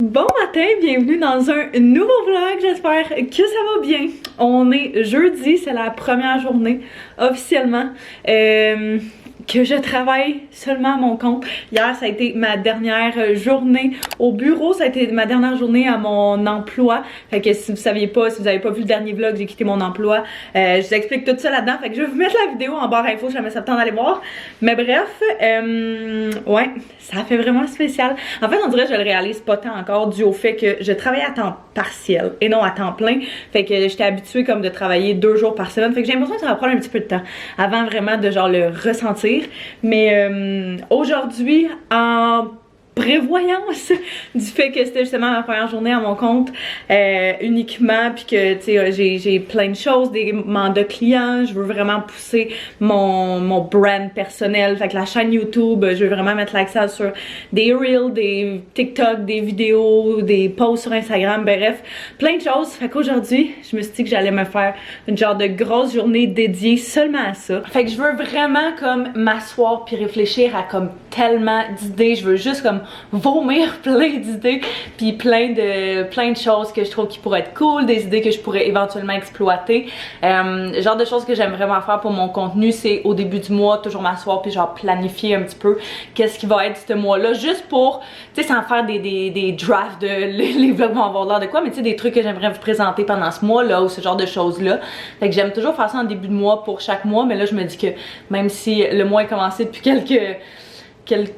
Bon matin, bienvenue dans un nouveau vlog, j'espère que ça va bien. On est jeudi, c'est la première journée officiellement que je travaille seulement à mon compte. Hier, ça a été ma dernière journée au bureau, ça a été ma dernière journée à mon emploi. Fait que si vous saviez pas, si vous avez pas vu le dernier vlog, j'ai quitté mon emploi. Je vous explique tout ça là-dedans. Fait que je vais vous mettre la vidéo en barre info, jamais ça me tente d'aller voir. Mais bref, ouais, ça fait vraiment spécial. En fait, on dirait que je le réalise pas tant encore dû au fait que je travaille à temps partiel et non à temps plein. Fait que j'étais habituée comme de travailler 2 jours par semaine. Fait que j'ai l'impression que ça va prendre un petit peu de temps avant vraiment de genre le ressentir. Mais aujourd'hui, en prévoyance du fait que c'était justement ma première journée à mon compte uniquement, puis que tu sais j'ai plein de choses, des mandats clients, je veux vraiment pousser mon brand personnel, fait que la chaîne YouTube, je veux vraiment mettre l'accent sur des reels, des TikTok, des vidéos, des posts sur Instagram, bref, plein de choses. Fait qu'aujourd'hui, je me suis dit que j'allais me faire une genre de grosse journée dédiée seulement à ça. Fait que je veux vraiment comme m'asseoir puis réfléchir à comme tellement d'idées, je veux juste comme vomir plein d'idées puis plein de choses que je trouve qui pourraient être cool, des idées que je pourrais éventuellement exploiter. Genre de choses que j'aime vraiment faire pour mon contenu, c'est au début du mois toujours m'asseoir puis genre planifier un petit peu qu'est-ce qui va être ce mois-là, juste pour, tu sais, sans faire des drafts de les vlogs vont avoir l'air de quoi, mais tu sais, des trucs que j'aimerais vous présenter pendant ce mois-là ou ce genre de choses-là. Fait que j'aime toujours faire ça en début de mois pour chaque mois, mais là je me dis que même si le mois est commencé depuis quelques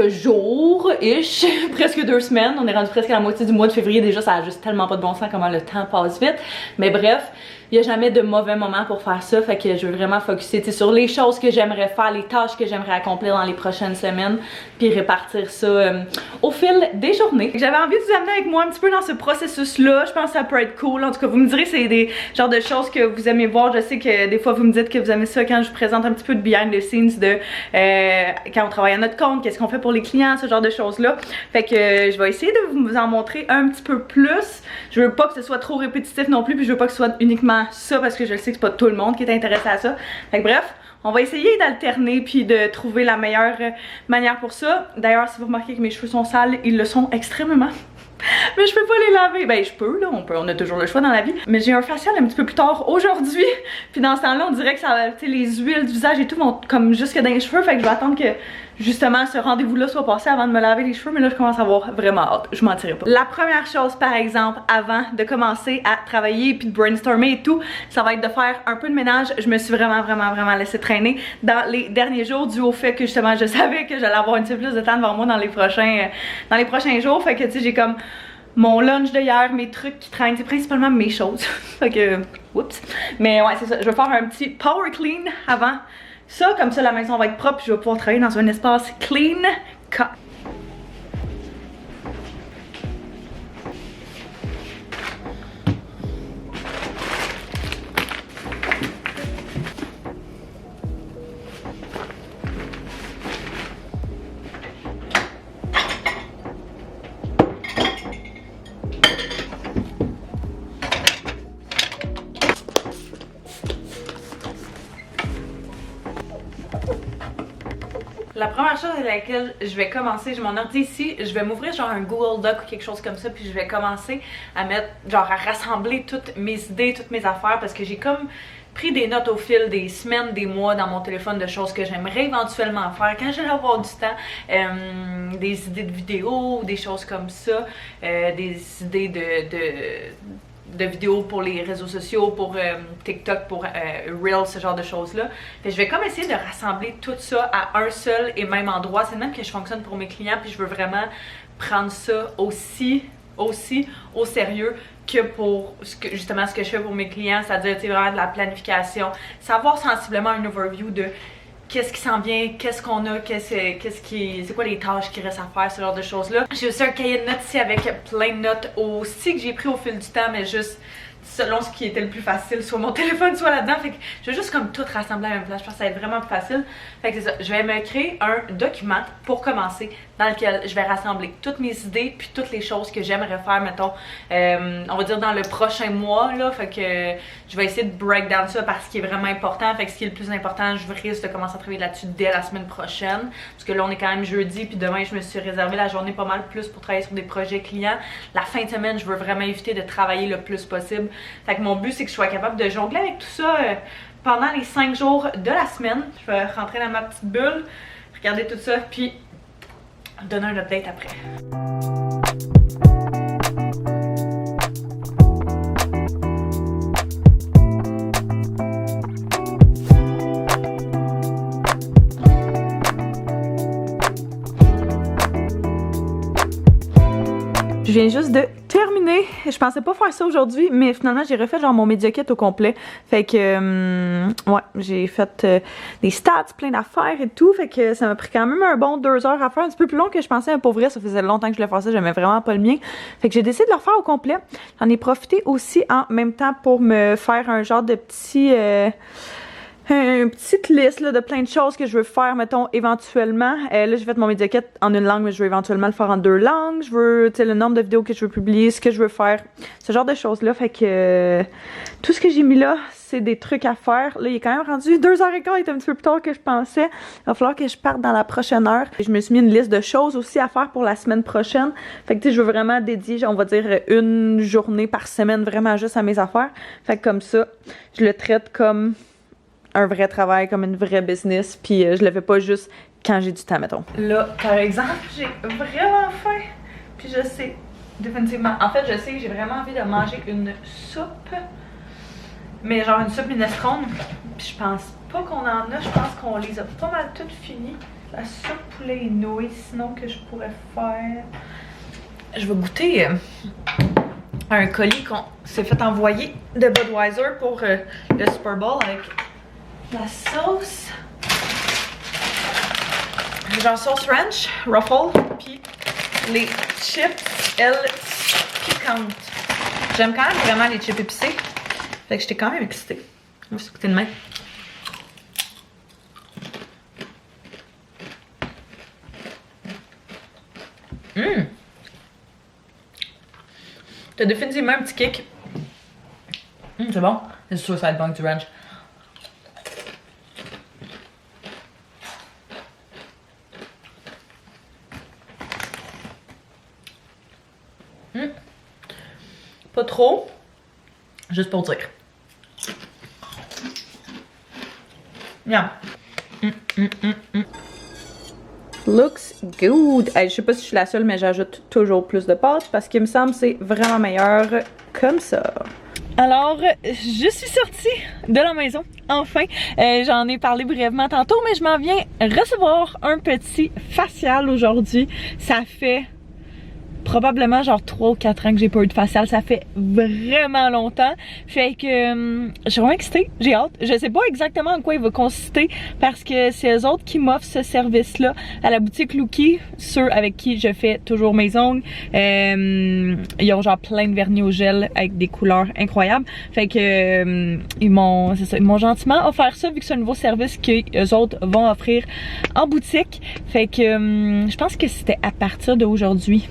jours-ish, presque 2 semaines, on est rendu presque à la moitié du mois de février, déjà ça a juste tellement pas de bon sens comment le temps passe vite, mais bref, il n'y a jamais de mauvais moment pour faire ça, fait que je veux vraiment focusser sur les choses que j'aimerais faire, les tâches que j'aimerais accomplir dans les prochaines semaines, puis répartir ça au fil des journées. J'avais envie de vous amener avec moi un petit peu dans ce processus-là, je pense que ça peut être cool, en tout cas vous me direz c'est des genres de choses que vous aimez voir, je sais que des fois vous me dites que vous aimez ça quand je vous présente un petit peu de behind the scenes de quand on travaille à notre compte, qu'est-ce qu'on fait pour les clients, ce genre de choses-là. Fait que je vais essayer de vous en montrer un petit peu plus. Je veux pas que ce soit trop répétitif non plus, puis je veux pas que ce soit uniquement ça parce que je sais que c'est pas tout le monde qui est intéressé à ça. Fait que bref, on va essayer d'alterner puis de trouver la meilleure manière pour ça. D'ailleurs, si vous remarquez que mes cheveux sont sales, ils le sont extrêmement. Mais je peux pas les laver. Ben je peux là, on a toujours le choix dans la vie. Mais j'ai un facial un petit peu plus tard aujourd'hui. Puis dans ce temps-là, on dirait que ça, tu sais, les huiles du visage et tout vont comme jusque dans les cheveux. Fait que je vais attendre que justement ce rendez-vous-là soit passé avant de me laver les cheveux. Mais là je commence à avoir vraiment hâte, je mentirais pas. La première chose par exemple, avant de commencer à travailler puis de brainstormer et tout, ça va être de faire un peu de ménage. Je me suis vraiment laissé traîner dans les derniers jours dû au fait que justement je savais que j'allais avoir un petit peu plus de temps devant moi dans les prochains jours. Fait que tu sais, j'ai comme mon lunch de hier, mes trucs qui traînent, c'est principalement mes choses. Fait que, oups. Mais ouais, c'est ça, je vais faire un petit power clean avant ça, comme ça la maison va être propre, je vais pouvoir travailler dans un espace clean cut. La première chose avec laquelle je vais commencer, j'ai mon ordi ici, je vais m'ouvrir genre un Google Doc ou quelque chose comme ça, puis je vais commencer à mettre, genre à rassembler toutes mes idées, toutes mes affaires, parce que j'ai comme pris des notes au fil des semaines, des mois dans mon téléphone de choses que j'aimerais éventuellement faire quand j'allais avoir du temps, des idées de vidéos, des choses comme ça, des idées de vidéos pour les réseaux sociaux, pour TikTok, pour Reels, ce genre de choses-là. Je vais comme essayer de rassembler tout ça à un seul et même endroit. C'est le même que je fonctionne pour mes clients, puis je veux vraiment prendre ça aussi au sérieux que pour justement ce que je fais pour mes clients, c'est-à-dire vraiment de la planification, savoir sensiblement un overview de qu'est-ce qui s'en vient, qu'est-ce qu'on a, c'est quoi les tâches qui restent à faire, ce genre de choses-là. J'ai aussi un cahier de notes ici avec plein de notes aussi que j'ai pris au fil du temps, mais juste selon ce qui était le plus facile, soit mon téléphone, soit là-dedans. Fait que je vais juste comme tout rassembler à la même place. Je pense que ça va être vraiment plus facile. Fait que c'est ça. Je vais me créer un document pour commencer dans lequel je vais rassembler toutes mes idées puis toutes les choses que j'aimerais faire, mettons, on va dire dans le prochain mois, là, fait que je vais essayer de break down ça par ce qui est vraiment important, fait que ce qui est le plus important, je risque de commencer à travailler là-dessus dès la semaine prochaine, parce que là on est quand même jeudi, puis demain je me suis réservé la journée pas mal plus pour travailler sur des projets clients. La fin de semaine, je veux vraiment éviter de travailler le plus possible, fait que mon but c'est que je sois capable de jongler avec tout ça pendant les 5 jours de la semaine. Je vais rentrer dans ma petite bulle, regarder tout ça, puis donner un update après. Je viens juste de terminer. Je pensais pas faire ça aujourd'hui, mais finalement j'ai refait genre mon media kit au complet. Fait que ouais, j'ai fait des stats, plein d'affaires et tout. Fait que ça m'a pris quand même un bon 2 heures à faire, un petit peu plus long que je pensais. Pour vrai, ça faisait longtemps que je voulais faire ça, j'aimais vraiment pas le mien. Fait que j'ai décidé de le refaire au complet. J'en ai profité aussi en même temps pour me faire un genre de petit une petite liste là, de plein de choses que je veux faire, mettons, éventuellement. Là, j'ai fait mon media kit en une langue, mais je veux éventuellement le faire en 2 langues. Je veux, tu sais, le nombre de vidéos que je veux publier, ce que je veux faire, ce genre de choses-là. Fait que tout ce que j'ai mis là, c'est des trucs à faire. Là, il est quand même rendu 2h15, il est un petit peu plus tard que je pensais. Il va falloir que je parte dans la prochaine heure. Je me suis mis une liste de choses aussi à faire pour la semaine prochaine. Fait que, tu sais, je veux vraiment dédier, on va dire, une journée par semaine vraiment juste à mes affaires. Fait que comme ça, je le traite comme un vrai travail, comme une vraie business, puis je le fais pas juste quand j'ai du temps, mettons. Là, par exemple, j'ai vraiment faim, puis je sais, définitivement, en fait, je sais que j'ai vraiment envie de manger une soupe, mais genre une soupe minestrone, puis je pense pas qu'on en a, je pense qu'on les a pas mal toutes finies. La soupe poulet et nouilles, sinon que je pourrais faire... Je vais goûter un colis qu'on s'est fait envoyer de Budweiser pour le Super Bowl avec la sauce, genre sauce ranch, ruffle, puis les chips, elles, piquantes. J'aime quand même vraiment les chips épicés, fait que j'étais quand même excitée. On va s'écouter de même. T'as définitivement un petit kick. C'est bon. C'est sûr que ça va être bon avec du ranch. Pas trop, juste pour dire. Miam. Looks good. Hey, je sais pas si je suis la seule, mais j'ajoute toujours plus de pâtes parce qu'il me semble que c'est vraiment meilleur comme ça. Alors, je suis sortie de la maison, enfin. J'en ai parlé brièvement tantôt, mais je m'en viens recevoir un petit facial aujourd'hui. Ça fait probablement genre 3 ou 4 ans que j'ai pas eu de facial, ça fait vraiment longtemps. Fait que je suis vraiment excitée, j'ai hâte. Je sais pas exactement en quoi il va consister parce que c'est eux autres qui m'offrent ce service-là à la boutique Lookie, ceux avec qui je fais toujours mes ongles. Ils ont genre plein de vernis au gel avec des couleurs incroyables. Fait que ils m'ont gentiment offert ça vu que c'est un nouveau service qu'eux autres vont offrir en boutique. Fait que je pense que c'était à partir d'aujourd'hui.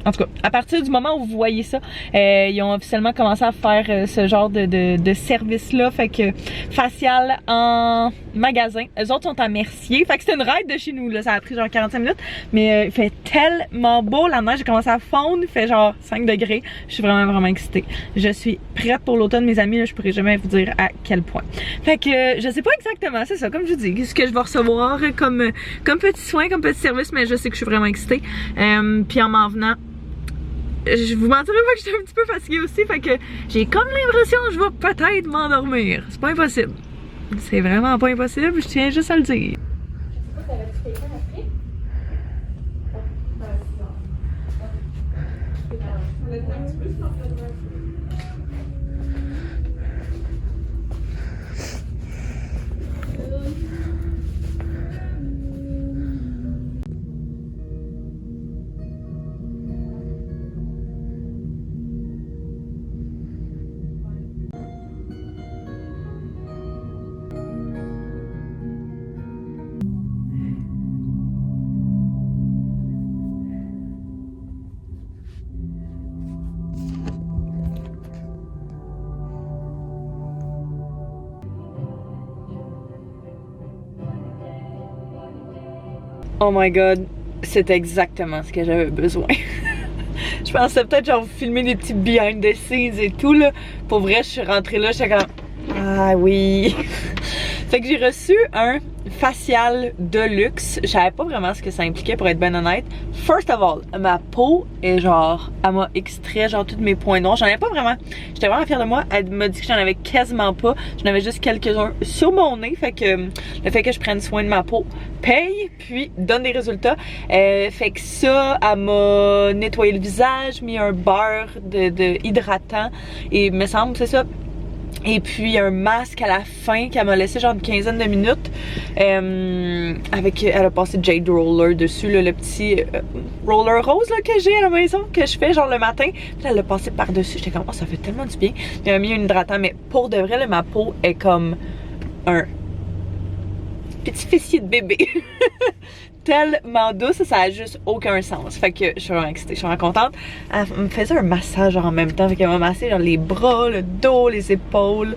En tout cas, à partir du moment où vous voyez ça, ils ont officiellement commencé à faire ce genre de service-là. Fait que facial en magasin. Eux autres sont à Mercier. Fait que c'est une ride de chez nous, là. Ça a pris genre 45 minutes. Mais il fait tellement beau. La neige a commencé à fondre. Il fait genre 5 degrés. Je suis vraiment excitée. Je suis prête pour l'automne, mes amis. Là, je pourrais jamais vous dire à quel point. Fait que je sais pas exactement, c'est ça, comme je vous dis, ce que je vais recevoir comme petit soin, comme petit service. Mais je sais que je suis vraiment excitée. Puis en m'en venant, je vous mentirais pas que j'étais un petit peu fatiguée aussi, fait que j'ai comme l'impression que je vais peut-être m'endormir. C'est pas impossible. C'est vraiment pas impossible, je tiens juste à le dire. Oh my god, c'est exactement ce que j'avais besoin. Je pensais peut-être genre vous filmer des petits behind the scenes et tout là. Pour vrai, je suis rentrée là, j'étais comme ah oui. Fait que j'ai reçu un facial de luxe. Je savais pas vraiment ce que ça impliquait pour être ben honnête. First of all, ma peau est genre, elle m'a extrait genre tous mes points noirs. J'en avais pas vraiment. J'étais vraiment fière de moi. Elle m'a dit que j'en avais quasiment pas. J'en avais juste quelques-uns sur mon nez. Fait que le fait que je prenne soin de ma peau paye, puis donne des résultats. Fait que ça, elle m'a nettoyé le visage, mis un beurre de hydratant. Et me semble, c'est ça. Et puis un masque à la fin qu'elle m'a laissé genre une quinzaine de minutes. Avec, elle a passé Jade Roller dessus, là, le petit roller rose là, que j'ai à la maison, que je fais genre le matin. Puis elle l'a passé par-dessus. J'étais comme, oh, ça fait tellement du bien. Puis elle m'a mis un hydratant, mais pour de vrai, là, ma peau est comme un petit fessier de bébé. Tellement douce, ça a juste aucun sens. Fait que je suis vraiment excitée, je suis vraiment contente. Elle me faisait un massage genre en même temps. Fait qu'elle m'a massé genre les bras, le dos, les épaules.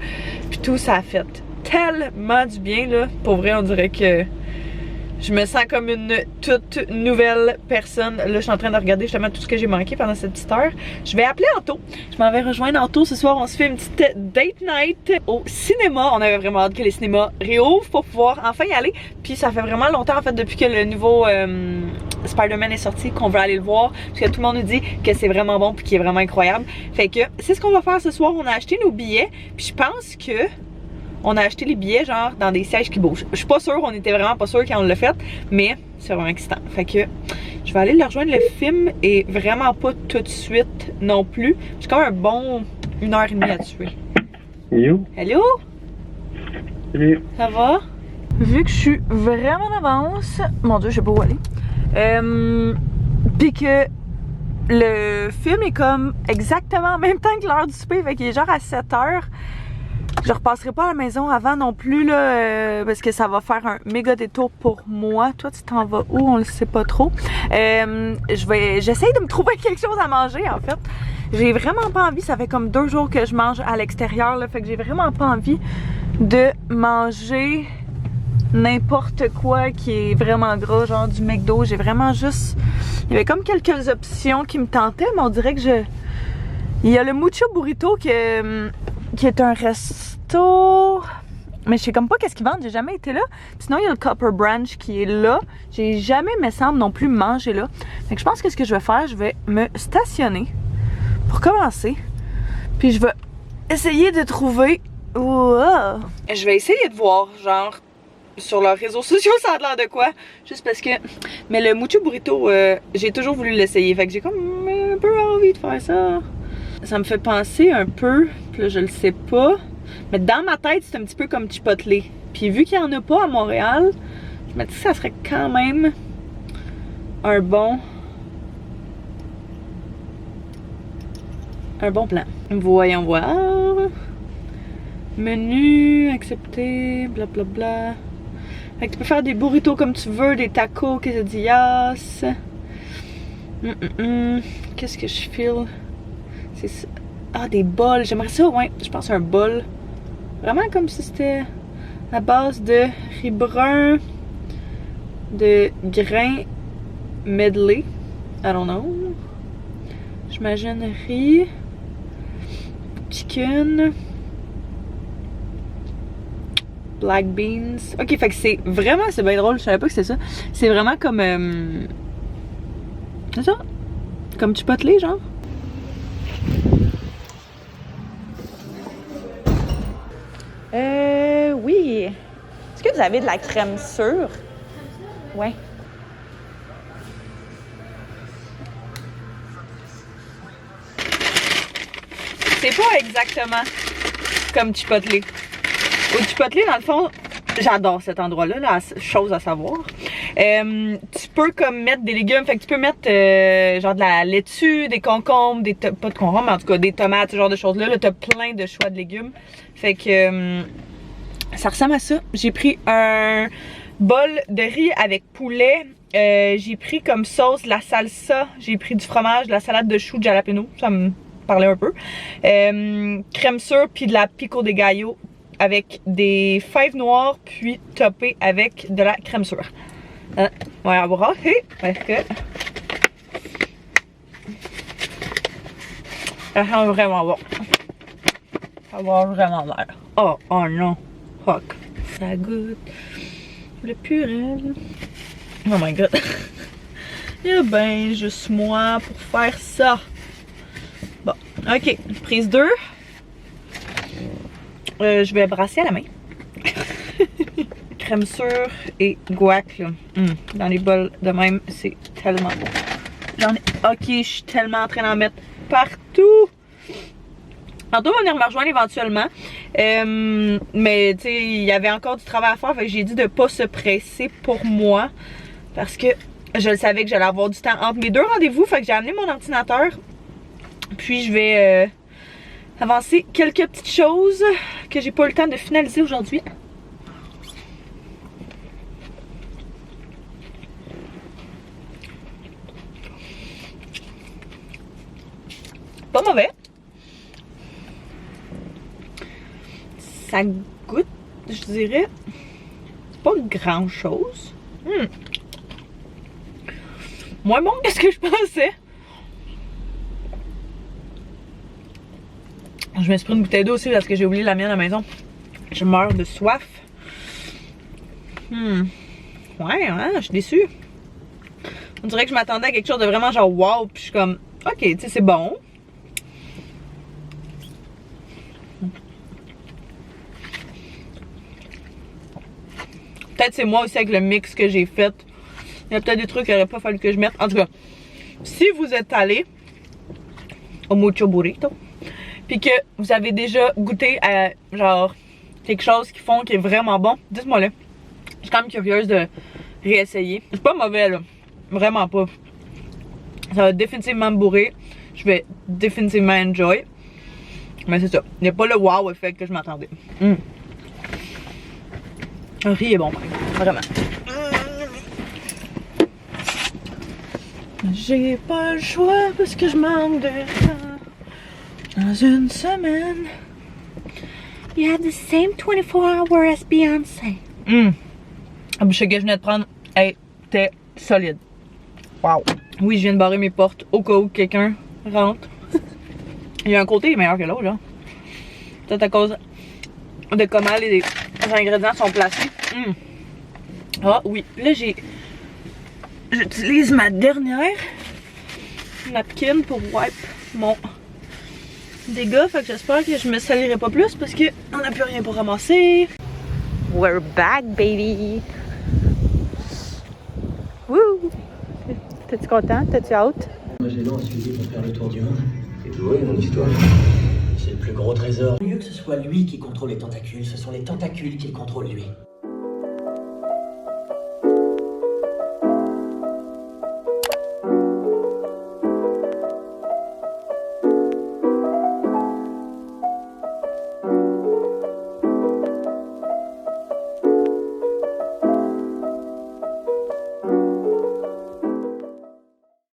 Puis tout, ça a fait tellement du bien là. Pour vrai, on dirait que je me sens comme une toute nouvelle personne. Là, je suis en train de regarder justement tout ce que j'ai manqué pendant cette petite heure. Je vais appeler Anto. Je m'en vais rejoindre Anto ce soir. On se fait une petite date night au cinéma. On avait vraiment hâte que les cinémas réouvrent pour pouvoir enfin y aller. Puis ça fait vraiment longtemps en fait depuis que le nouveau Spider-Man est sorti qu'on veut aller le voir. Parce que tout le monde nous dit que c'est vraiment bon puis qu'il est vraiment incroyable. Fait que c'est ce qu'on va faire ce soir. On a acheté nos billets. Puis je pense que on a acheté les billets genre dans des sièges qui bougent. Je suis pas sûre, on était vraiment pas sûre quand on l'a fait, mais c'est vraiment excitant. Fait que je vais aller le rejoindre, le film est vraiment pas tout de suite non plus. J'ai quand même un bon 1h30 à tuer. Hello. Hello? Salut. Ça va? Vu que je suis vraiment en avance, mon dieu, je sais pas où aller. Pis que le film est comme exactement en même temps que l'heure du souper, fait qu'il est genre à 7h. Je repasserai pas à la maison avant non plus là, parce que ça va faire un méga détour pour moi. Toi, tu t'en vas où? On le sait pas trop. J'essaye de me trouver quelque chose à manger en fait. J'ai vraiment pas envie, ça fait comme 2 jours que je mange à l'extérieur là, fait que j'ai vraiment pas envie de manger n'importe quoi qui est vraiment gras, genre du McDo. J'ai vraiment juste... Il y avait comme quelques options qui me tentaient, mais on dirait que il y a le Mucho Burrito qui est un resto, mais je sais comme pas qu'est-ce qu'ils vendent, j'ai jamais été là. Sinon il y a le Copper Branch qui est là, j'ai jamais me semble non plus mangé là. Fait que je pense que ce que je vais faire, je vais me stationner pour commencer, puis je vais essayer de trouver. Wow. Je vais essayer de voir genre sur leurs réseaux sociaux ça a l'air de quoi, juste parce que, mais le Mucho Burrito j'ai toujours voulu l'essayer, fait que j'ai comme un peu envie de faire ça. Ça me fait penser un peu, puis là je le sais pas, mais dans ma tête c'est un petit peu comme Chipotle. Puis vu qu'il y en a pas à Montréal, je me dis que ça serait quand même un bon plan. Voyons voir. Menu, accepter, blablabla. Fait que tu peux faire des burritos comme tu veux, des tacos, quesadillas. Qu'est-ce que je file? Ah, des bols. J'aimerais ça, ouais. Je pense un bol. Vraiment comme si c'était à base de riz brun, de grains medley. I don't know. J'imagine riz, chicken, black beans. Ok, fait que c'est vraiment, c'est bien drôle. Je savais pas que c'était ça. C'est vraiment comme... c'est ça? Comme Chipotle, genre? Oui. Est-ce que vous avez de la crème sûre? Ouais. C'est pas exactement comme Chipotle. Au Chipotle, dans le fond, j'adore cet endroit-là, la chose à savoir. Tu peux comme mettre des légumes, fait que tu peux mettre genre de la laitue, des concombres, pas de concombres, mais en tout cas des tomates, ce genre de choses-là. Là, t'as plein de choix de légumes. Fait que ça ressemble à ça. J'ai pris un bol de riz avec poulet. J'ai pris comme sauce la salsa. J'ai pris du fromage, de la salade de choux de jalapeno. Ça me parlait un peu. Crème sûre puis de la pico de gallo avec des fèves noires puis topé avec de la crème sûre. On va la brasser parce que ça sent vraiment bon. Ça va vraiment mal. Oh, oh non. Fuck. Ça goûte le purel. Oh my god. Il y a ben juste moi pour faire ça. Bon, ok. Prise 2. Je vais brasser à la main. Crème sûre et guac là. Dans les bols de même, c'est tellement bon. J'en ai. Ok, je suis tellement en train d'en mettre partout. Tantôt, on va venir me rejoindre éventuellement. Mais tu sais, il y avait encore du travail à faire. Fait que j'ai dit de pas se presser pour moi. Parce que je le savais que j'allais avoir du temps entre mes deux rendez-vous. Fait que j'ai amené mon ordinateur. Puis je vais avancer quelques petites choses que j'ai pas eu le temps de finaliser aujourd'hui. Pas mauvais. Ça goûte, je dirais, pas grand chose. Moins bon que ce que je pensais. Je me suis pris une bouteille d'eau aussi parce que j'ai oublié la mienne à la maison. Je meurs de soif. Ouais, je suis déçue. On dirait que je m'attendais à quelque chose de vraiment genre wow. Puis je suis comme, ok, tu sais, c'est bon. Peut-être c'est moi aussi avec le mix que j'ai fait. Il y a peut-être des trucs qu'il n'aurait pas fallu que je mette. En tout cas, si vous êtes allé au Mucho Burrito, puis que vous avez déjà goûté à genre quelque chose qu'ils font qui est vraiment bon, dites-moi là. Je suis quand même curieuse de réessayer. C'est pas mauvais là, vraiment pas. Ça va définitivement me bourrer. Je vais définitivement enjoy. Mais c'est ça, il n'y a pas le wow effect que je m'attendais. Le riz est bon, vraiment. J'ai pas le choix parce que je manque de temps. Dans une semaine. You have the same 24 hours as Beyoncé. La bouchée que je venais de prendre était solide. Wow. Oui, je viens de barrer mes portes au cas où quelqu'un rentre. Il y a un côté qui est meilleur que l'autre, là. Peut-être à cause de comment les ingrédients sont placés. Ah oui, là j'utilise ma dernière napkin pour wipe mon dégât. Fait que j'espère que je me salirai pas plus parce qu'on n'a plus rien pour ramasser. We're back, baby! Woo! T'es-tu content? T'es-tu out? Magellan a suivi pour faire le tour du monde. C'est doué mon histoire. C'est le plus gros trésor. Au lieu que ce soit lui qui contrôle les tentacules, ce sont les tentacules qui le contrôlent lui.